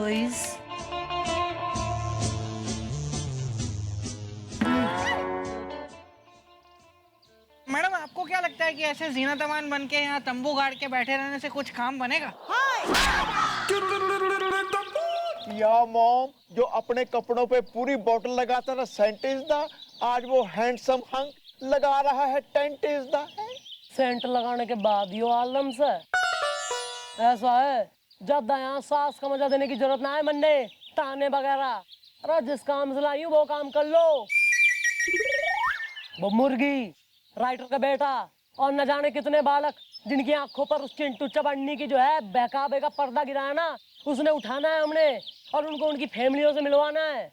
please. Madam, आपको क्या लगता है कि ऐसे जीनत अमान बन के यहाँ तंबू गाड़ के बैठे रहने से कुछ काम बनेगा? या मॉम, जो अपने कपड़ों पे पूरी बोतल लगाता था सेंट इज द, आज वो हैंडसम हंक लगा रहा है टेंट इज द। सेंट लगाने के बाद यो आलम से ऐसा है, ज्यादा यहाँ सास का मजा देने की जरूरत ना है, मन्ने ताने वगैरह। अरे जिस काम से लाई हूँ वो काम कर लो। वो मुर्गी, राइटर का बेटा और न जाने कितने बालक जिनकी आंखों पर उस चिंटू चबन्नी की जो है बहकावे का पर्दा गिराया ना, उसने उठाना है हमने और उनको उनकी फैमिलियों से मिलवाना है।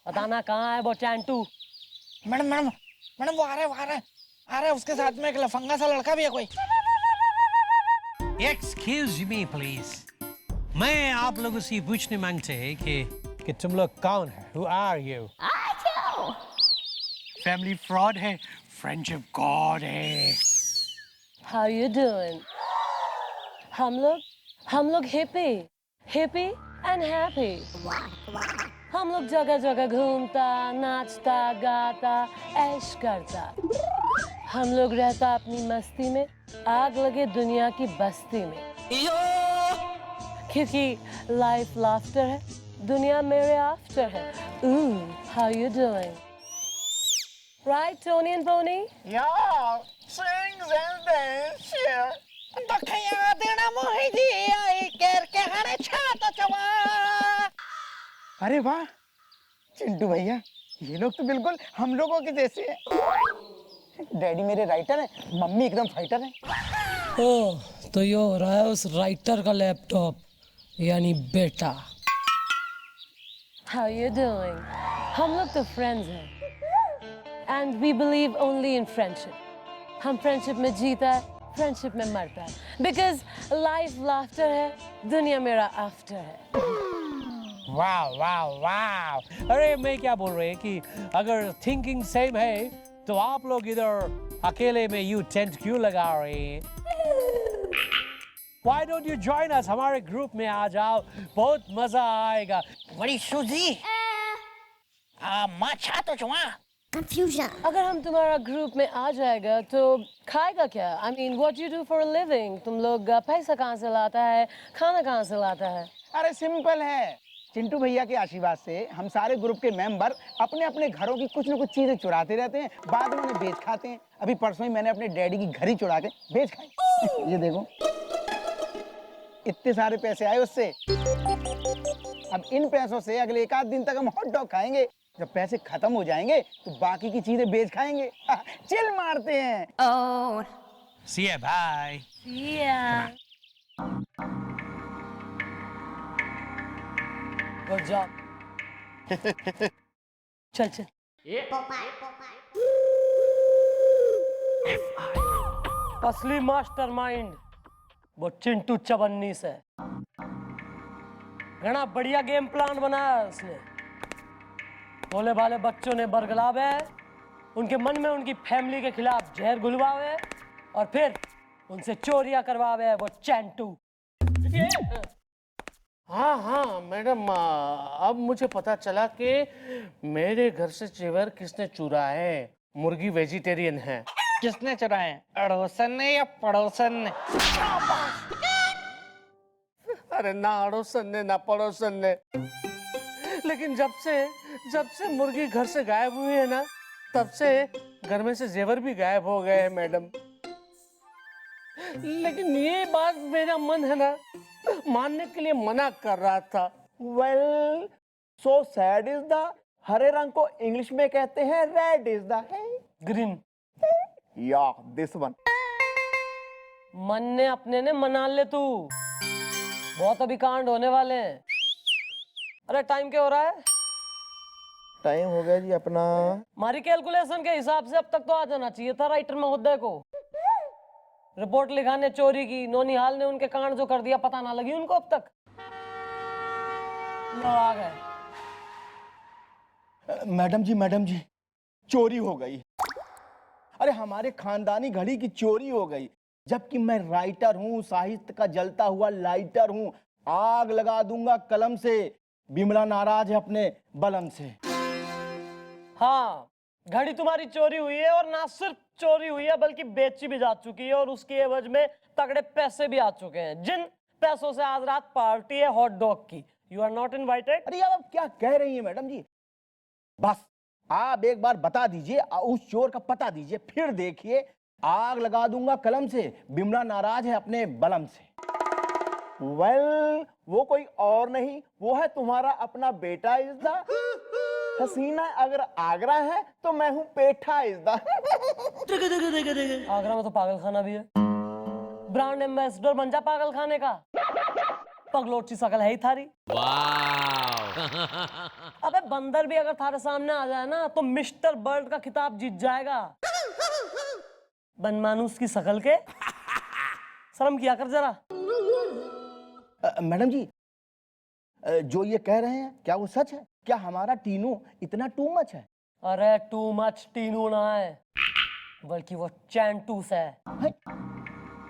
बताना कहाँ है वो चैंटू? मैडम मैडम मैडम, वो आ रहा है, उसके साथ में एक लफंगा सा लड़का भी है कोई। Excuse me, please. मैं आप लोगों से पूछने मांगते हैं कि तुम लोग कौन है? Who are you? Family fraud है, friendship god है। How you doing? हम लोग hippie and happy। हम लोग जगह जगह घूमता, नाचता, गाता, ऐश करता। हम लोग रहता अपनी मस्ती में, आग लगे दुनिया की बस्ती में। क्योंकि लाइफ लाफ्टर है, दुनिया मेरे आफ्टर है। How you doing? Right, Tony and Pony? Yeah, sings and dance, yeah. दखया देना मोहि जी आई केर के हरे छाता चवा। अरे वाह चिंटू भैया, ये लोग तो बिल्कुल हम लोगों के जैसे हैं। डैडी मेरे राइटर हैं, मम्मी एकदम फाइटर हैं। ओह, तो ये हो रहा है उस राइटर का लैपटॉप, यानी बेटा। How you doing? हम लोग तो फ्रेंड्स हैं, and we believe only in friendship. हम फ्रेंडशिप में जीता है, फ्रेंडशिप में मरता है, because life laughter है, दुनिया मेरा आफ्टर है। वाह वाह वाह! अरे मैं क्या बोल रहे हैं कि अगर थिंकिंग सेम है तो आप लोग इधर अकेले में यू टेंट क्यों लगा रहे हैं? Why don't you join us? हमारे ग्रुप में आ जाओ, बहुत मजा आएगा। बड़ी सूजी माँ छा तो चुआ। Confusion. अगर हम तुम्हारा ग्रुप में आ जाएगा तो खाएगा क्या? I mean, what you do for a living? तुम लोग पैसा कहाँ से लाता है, खाना कहाँ से लाता है? अरे सिंपल है, चिंटू भैया के आशीर्वाद से हम सारे ग्रुप के मेंबर अपने अपने घरों की कुछ न कुछ चीजें चुराते रहते हैं, बाद में उन्हें बेच खाते हैं। अभी परसों ही मैंने अपने डैडी की घड़ी चुरा के बेच खाई। ये देखो, इतने सारे पैसे आए उससे। अब इन पैसों से अगले एक आध दिन तक हम हॉट डॉग खाएंगे। जब पैसे खत्म हो जाएंगे तो बाकी की चीजें बेच खाएंगे। चिल मारते हैं। Oh. See ya, bye. Yeah. Good job. चल। असली मास्टरमाइंड वो चिंटू चबन्नी से। घना बढ़िया गेम प्लान बनाया उसने। भोले भाले बच्चों ने बरगलावे, उनके मन में उनकी फैमिली के खिलाफ जहर घुलवावे और फिर उनसे चोरियां करवावे वो चैंटू। हाँ मैडम, अब मुझे पता चला कि मेरे घर से जेवर किसने चुराए है। मुर्गी वेजिटेरियन है। किसने चुराए? अड़ोसन ने या पड़ोसन ने? अरे ना अड़ोसन ने ना पड़ोसन ने, लेकिन जब से मुर्गी घर से गायब हुई है ना, तब से घर में से जेवर भी गायब हो गए हैं मैडम। लेकिन ये बात मेरा मन है ना मानने के लिए मना कर रहा था। Well, so sad is the, हरे रंग को इंग्लिश में कहते हैं रेड इज द ग्रीन। या दिस वन। मन ने अपने ने मना ले तू, बहुत अभी कांड होने वाले हैं। अरे टाइम क्या हो रहा है? टाइम हो गया जी अपना। हमारी कैलकुलेशन के हिसाब से अब तक तो आ जाना चाहिए था राइटर महोदय को। रिपोर्ट लिखाने चोरी की, नौनिहाल ने उनके कांड जो कर दिया पता ना लगी उनको अब तक। लो आ गए। मैडम जी चोरी हो गई। अरे हमारे खानदानी घड़ी की चोरी हो गई, जबकि मैं राइटर हूँ, साहित्य का जलता हुआ लाइटर हूँ। आग लगा दूंगा कलम से, बिमला नाराज है अपने बलम से। हाँ, घड़ी तुम्हारी चोरी हुई है, और ना सिर्फ चोरी हुई है बल्कि बेची भी जा चुकी है, और उसके एवज में तगड़े पैसे भी आ चुके हैं, जिन पैसों से आज रात पार्टी है हॉट डॉग की। You are not invited. अरे यार, आप क्या कह रही हैं मैडम जी? बस आप एक बार बता दीजिए, उस चोर का पता दीजिए, फिर देखिए आग लगा दूंगा कलम से, बिमला नाराज है अपने बलम से। वेल, वो कोई और नहीं, वो है तुम्हारा अपना बेटा इज़्दा। हसीना अगर आगरा है तो मैं हूँ पेठा इज़्दा। आगरा में तो पागल खाना भी है, ब्रांड एम्बेसडर बन जा पागल खाने का। पगलोटी शकल है ही थारी। अबे बंदर भी अगर थारे सामने आ जाए ना तो मिस्टर बर्ड का खिताब जीत जाएगा। बनमानुस की शकल के, शर्म किया कर जरा। मैडम जी, जो ये कह रहे हैं क्या वो सच है? क्या हमारा टीनू इतना टू मच है? अरे टू मच टीनू ना है, बल्कि वो चैंटूस है,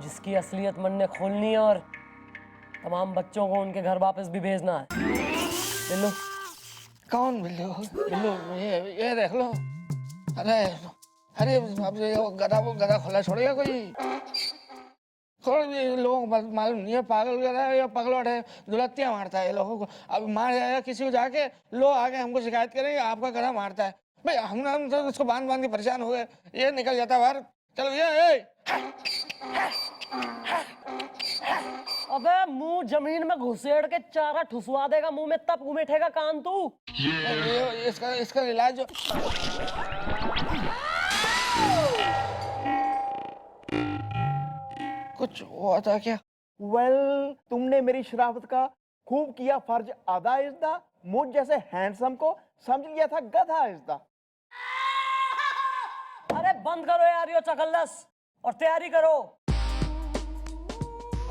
जिसकी असलियत मन ने खोलनी है और तमाम बच्चों को उनके घर वापस भी भेजना है। बिल्लू। कौन बिल्लू? बिल्लू ये देख लो। अरे अरे अब ये गधा खुला छोड़ेगा कोई? लोगों को मालूम नहीं है, पागल गधा है या पगलौट है, दुलत्तियां मारता है ये लोगों को। अब मार जाएगा किसी को जाके, लोग आके हमको शिकायत करेंगे आपका गधा मारता है। भाई हम तो उसको बांध के परेशान हो गए, ये निकल जाता है बाहर। चलो ये अबे मुंह जमीन में घुसेड़ के चारा ठुसवा देगा मुंह में, तब उमेठेगा कान तू। इसका इलाज कुछ हुआ था क्या? वेल, तुमने मेरी शराफत का खूब किया फर्ज अदा इज़्दा। मुझ जैसे हैंडसम को समझ लिया था गधा इज़्दा। अरे बंद करो यार ये चकल्लस और तैयारी करो।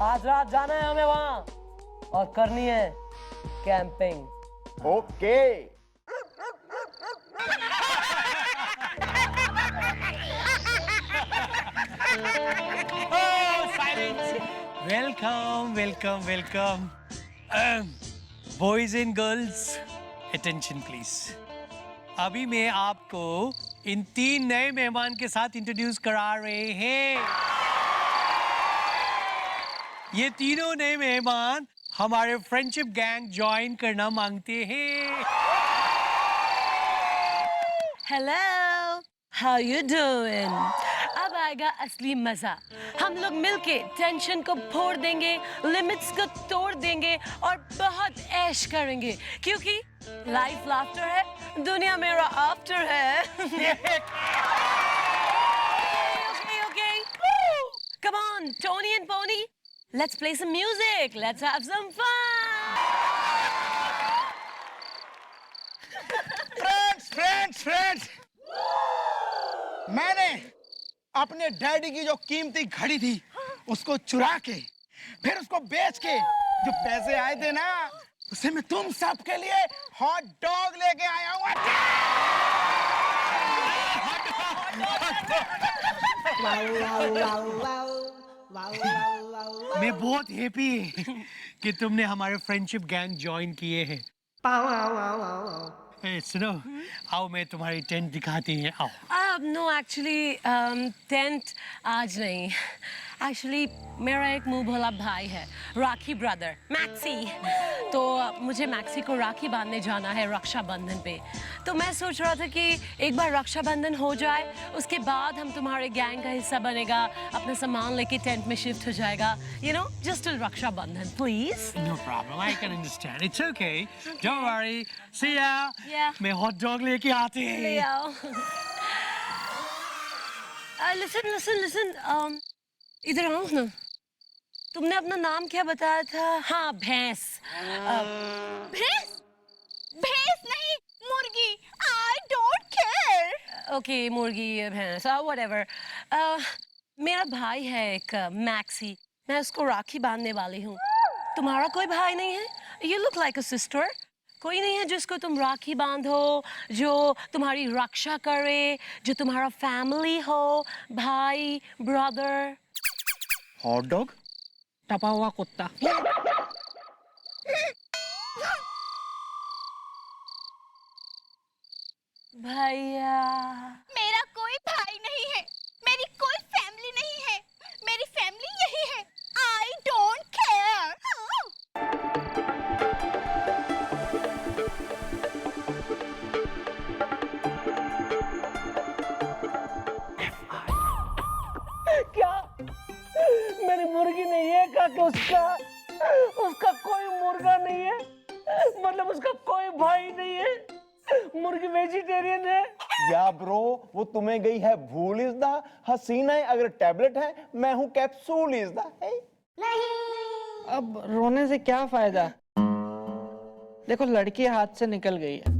आज रात जाना है हमें वहां और करनी है camping. Okay. Welcome welcome welcome. Boys and girls, attention please. अभी मैं आपको इन 3 नए मेहमान के साथ इंट्रोड्यूस करा रहे हैं। ये तीनों नए मेहमान हमारे फ्रेंडशिप गैंग ज्वाइन करना मांगते हैं। Hello, how you doing? अब आएगा असली मजा। हम लोग मिलके टेंशन को फोड़ देंगे, लिमिट्स को तोड़ देंगे और बहुत ऐश करेंगे, क्योंकि लाइफ लाफ्टर है, दुनिया मेरा आफ्टर है। Okay. Come on, Tony and Pony, let's play some music. Let's have some fun. Friends, मैंने अपने डैडी की जो कीमती घड़ी थी उसको चुरा के, फिर उसको बेच के जो पैसे आए थे ना, उसे मैं तुम सबके लिए हॉट डॉग लेके आया हूँ। मैं बहुत हैप्पी कि तुमने हमारे फ्रेंडशिप गैंग ज्वाइन किए हैं। सुनो, आओ मैं तुम्हारी टेंट दिखाती हैं, आओ। नो एक्चुअली टेंट आज नहीं। एक्चुअली मेरा एक मुंह भोला भाई है, राखी ब्रदर मैक्सी, तो मुझे मैक्सी को राखी बांधने जाना है रक्षाबंधन पे। तो मैं सोच रहा था कि एक बार रक्षाबंधन हो जाए, उसके बाद हम तुम्हारे गैंग का हिस्सा बनेगा, अपना सामान लेके टेंट में शिफ्ट हो जाएगा, you know, just till Rakshabandhan, please. No problem, I can understand. It's okay. Don't worry. See ya. Yeah. मैं हॉट डॉग लेके आते हैं। ले आओ। लिसन, इधर आओ ना। तुमने अपना नाम क्या बताया था? हाँ, भैंस। भैंस? भैंस नहीं, मुर्गी। I don't care. ओके, मुर्गी भैंस, व्हाटएवर। मेरा भाई है एक मैक्सी, मैं उसको राखी बांधने वाली हूँ। तुम्हारा कोई भाई नहीं है? You look like a sister. कोई नहीं है जिसको तुम राखी बांधो, जो तुम्हारी रक्षा करे, जो तुम्हारा फैमिली हो, भाई, ब्रदर? Hot dog? टपा हुआ कुत्ता। भैया। मेरा कोई भाई नहीं है, मेरी कोई फैमिली नहीं है, मेरी फैमिली यही है। I don't care. क्या मेरी मुर्गी ने ये कहा कि उसका कोई मुर्गा नहीं है, मतलब उसका कोई भाई नहीं है, मुर्गी वेजिटेरियन है। या ब्रो, वो तुम्हें गई है भूल इज द हसीना है, अगर टैबलेट है मैं हूँ कैप्सूल इज द है। अब रोने से क्या फायदा? देखो लड़की हाथ से निकल गई है।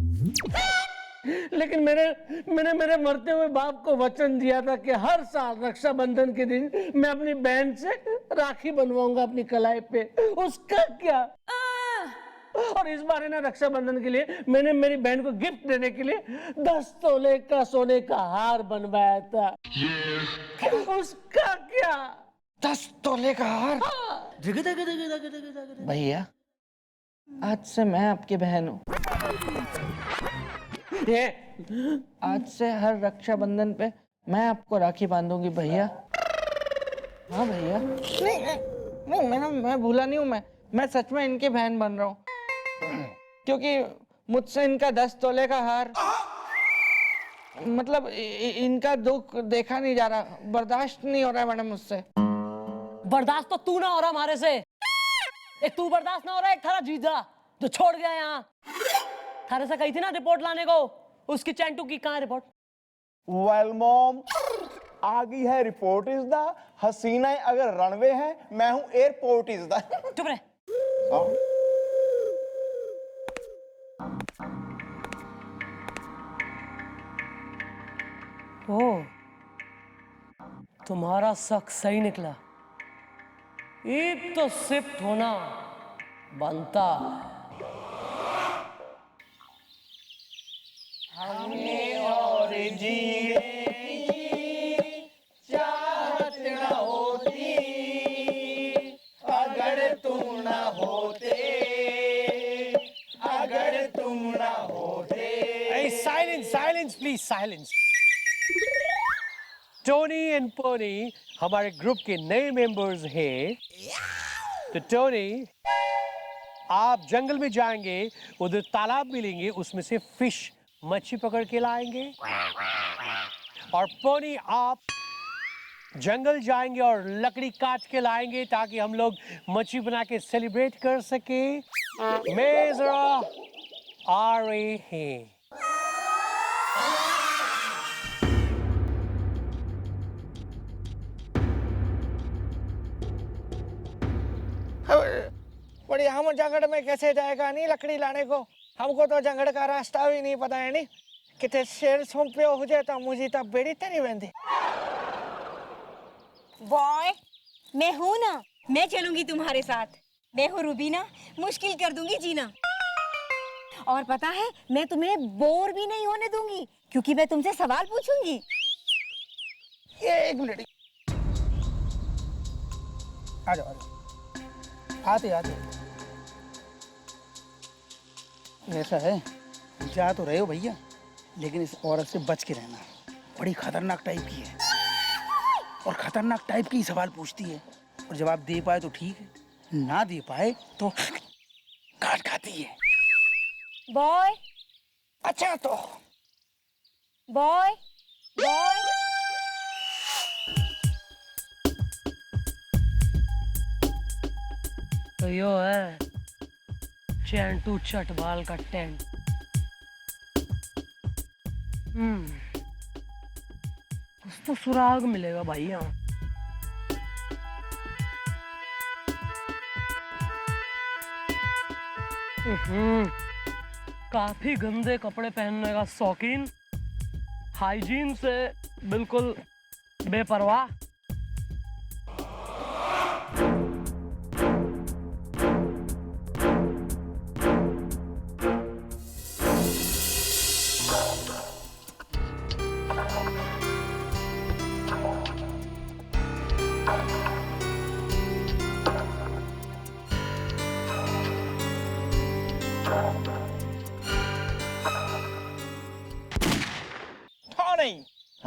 लेकिन मैंने मेरे मरते हुए बाप को वचन दिया था कि हर साल रक्षाबंधन के दिन मैं अपनी बहन से राखी बनवाऊंगा अपनी कलाई पे। उसका क्या? और इस बार है ना रक्षाबंधन के लिए मैंने मेरी बहन को गिफ्ट देने के लिए 10 तोले का सोने का हार बनवाया था। उसका क्या? 10 तोले का हार? भैया आज से मैं आपकी बहन हूँ। आज से हर रक्षाबंधन पे मैं आपको राखी बांधूंगी भैया। हाँ भैया। नहीं मैं भूला नहीं हूँ। मैं सच में इनकी बहन बन रहा हूँ, क्योंकि मुझसे इनका 10 तोले का हार, मतलब इनका दुख देखा नहीं जा रहा, बर्दाश्त नहीं हो रहा है मैडम मुझसे। बर्दाश्त तो तू ना हो रहा हमारे से। एक तू बर्दाश्त ना हो रहा है, एक थारा जीजा जो छोड़ गया यहाँ। थारे से कही थी ना रिपोर्ट लाने को, उसकी चैंटू की कहाँ रिपोर्ट? वेल मॉम, आ गई है रिपोर्ट इज द हसीना है, अगर रनवे है मैं हूँ एयरपोर्ट इज द। चुप रहे। ओ, तुम्हारा शक सही निकला। एक तो शिफ्ट होना बनता। Silence please, silence. Tony and Pony हमारे ग्रुप के नए मेंबर्स हैं। तो टोनी, आप जंगल में जाएंगे, उधर तालाब मिलेंगे, उसमें से फिश मच्छी पकड़ के लाएंगे। और पोनी, आप जंगल जाएंगे और लकड़ी काट के लाएंगे ताकि हम लोग मच्छी बना के सेलिब्रेट कर सके। मैं जरा आ रहे हैं। बड़ी हम जंगल में कैसे जाएगा नहीं लकड़ी लाने को? हमको तो जंगल का रास्ता भी नहीं पता है। नहीं कितने शेर सौंपे हो जाए तो मुझे तब बेड़ी तरी बंदी। बॉय, मैं हूं ना, मैं चलूंगी तुम्हारे साथ। मैं हूँ रूबीना, मुश्किल कर दूंगी जीना। और पता है, मैं तुम्हें बोर भी नहीं होने दूंगी, क्योंकि मैं तुमसे सवाल पूछूंगी। ये एक मिनट, आ जाओ आते ऐसा है, जा तो रहे हो भैया, लेकिन इस औरत से बच के रहना। बड़ी खतरनाक टाइप की है और खतरनाक टाइप की सवाल पूछती है, और जवाब दे पाए तो ठीक है, ना दे पाए तो काट खाती है। बॉय, अच्छा तो बॉय, बॉय, तो यो है चैंटू चटवाल का टेंट। कुछ तो सुराग मिलेगा भाई यहाँ। काफी गंदे कपड़े पहनने का शौकीन, हाइजीन से बिल्कुल बेपरवाह।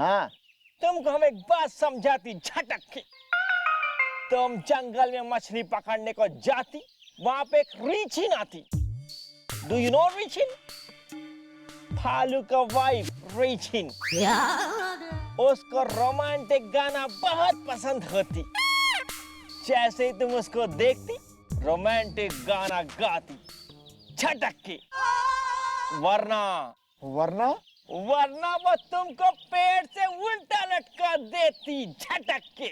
हाँ। तुमको हम एक बात समझाती झटक के। तुम जंगल में मछली पकड़ने को जाती, वहां पे एक रीछिन आती। डू यू नो रीछिन? भालू का वाइफ रीछिन। उसको रोमांटिक गाना बहुत पसंद होती। जैसे ही तुम उसको देखती, रोमांटिक गाना गाती झटक के। वरना वो तुमको पेड़ से उल्टा लटका देती झटक के।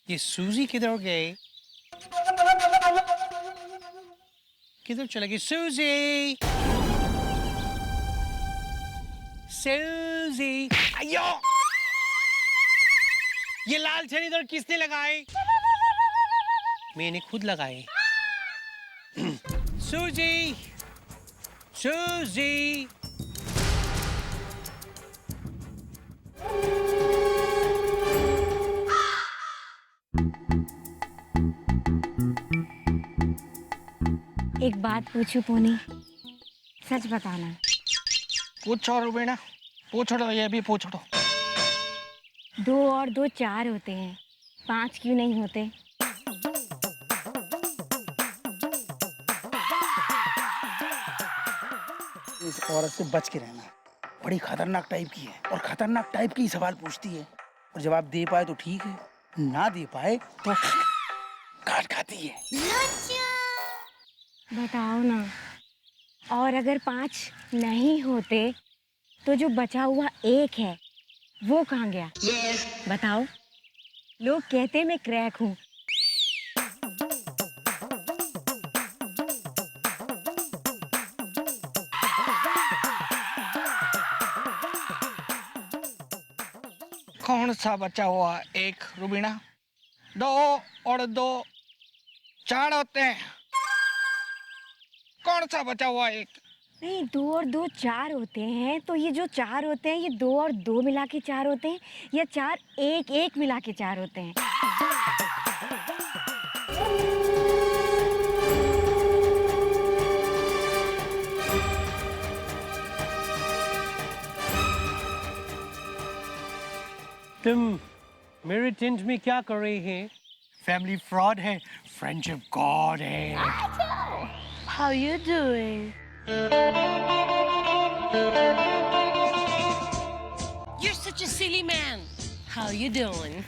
ये सूजी किधर गई? किधर चला गई सूजी? सूजी, अयो! ये लाल छड़ी इधर किसने लगाए? मैंने खुद लगाए। सूजी, सूजी। एक बात पूछूं पोनी, सच बताना। पूछो रुबीना, पूछो तो, ये भी पूछो तो। 2 और 2 4 होते हैं, 5 क्यों नहीं होते? इस औरत से बच के रहना, बड़ी खतरनाक टाइप की है और खतरनाक टाइप की सवाल पूछती है। और जवाब दे पाए तो ठीक है, ना दे पाए तो काट खाती है। बताओ ना, और अगर 5 नहीं होते तो जो बचा हुआ 1 है वो कहाँ गया? बताओ। लोग कहते मैं क्रैक हूँ। कौन सा बचा हुआ 1 रुबीना? 2 और 2 4 होते हैं। कौन सा बचा हुआ 1? नहीं, 2 और 2 4 होते हैं, तो ये जो 4 होते हैं ये 2 और 2 मिला के 4 होते हैं, या 4 1 1 मिला के 4 होते हैं? तुम मेरे टेंट में क्या कर रही हैं? फैमिली फ्रॉड है, फ्रेंडशिप गॉड है। How you doing? You're such a silly man. How you doing?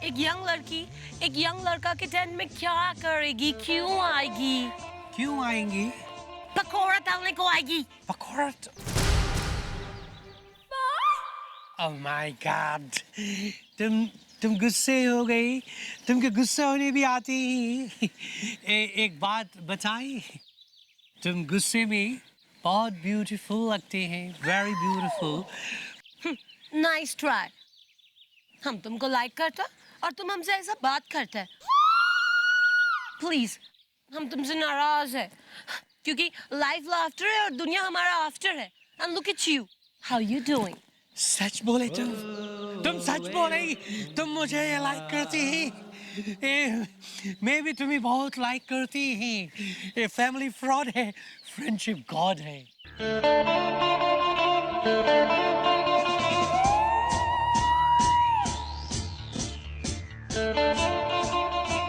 एक यंग लड़का के टेंट में क्या करेगी? क्यों आएगी? क्यों आएंगी? पकौड़ा तलने को आएगी। पकौड़ा? Oh my God! तुम गुस्से हो गई? तुमको गुस्सा होने भी आती ही? एक बात बताई, तुम गुस्से में बहुत ब्यूटीफुल लगते हैं, वेरी ब्यूटीफुल। Nice try. हम तुमको लाइक करते और तुम हमसे ऐसा बात करते। प्लीज, हम तुमसे नाराज है क्योंकि लाइफ लाफ्टर है और दुनिया हमारा आफ्टर है। And look at you, how you doing? सच बोले तुम सच बोले, तुम मुझे लाइक करती ही। मैं भी तुम्हें बहुत लाइक करती ही। ये फैमिली फ्रॉड है, फ्रेंडशिप गॉड है।